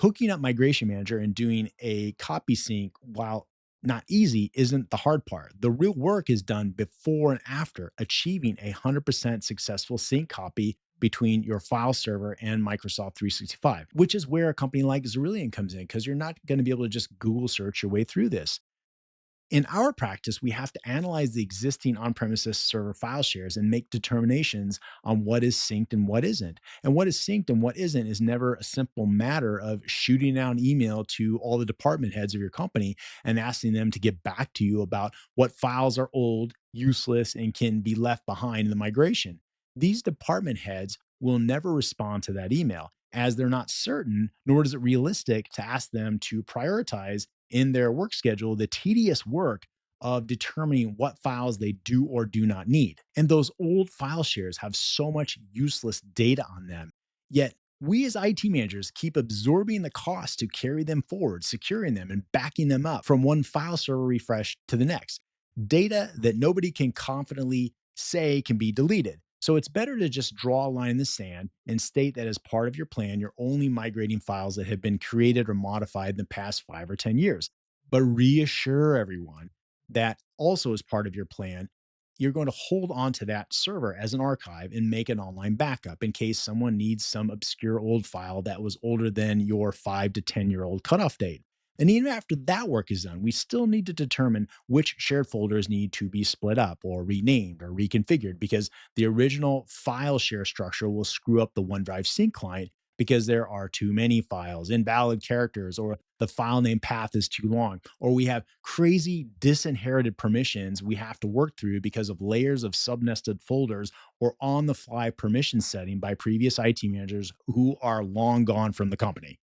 Hooking up Migration Manager and doing a copy sync, while not easy, isn't the hard part. The real work is done before and after achieving a 100% successful sync copy between your file server and Microsoft 365, which is where a company like Cerulean comes in because you're not going to be able to just Google search your way through this. In our practice, we have to analyze the existing on premises server file shares and make determinations on what is synced and what isn't. And what is synced and what isn't is never a simple matter of shooting out an email to all the department heads of your company and asking them to get back to you about what files are old, useless, and can be left behind in the migration. These department heads will never respond to that email as they're not certain, nor is it realistic to ask them to prioritize in their work schedule the tedious work of determining what files they do or do not need. And those old file shares have so much useless data on them. Yet, we as IT managers keep absorbing the cost to carry them forward, securing them, and backing them up from one file server refresh to the next. Data that nobody can confidently say can be deleted. So it's better to just draw a line in the sand and state that as part of your plan, you're only migrating files that have been created or modified in the past 5 or 10 years. But reassure everyone that also as part of your plan, you're going to hold on to that server as an archive and make an online backup in case someone needs some obscure old file that was older than your 5 to 10 year old cutoff date. And even after that work is done, we still need to determine which shared folders need to be split up or renamed or reconfigured because the original file share structure will screw up the OneDrive sync client because there are too many files, invalid characters, or the file name path is too long, or we have crazy disinherited permissions we have to work through because of layers of subnested folders or on the fly permission setting by previous IT managers who are long gone from the company.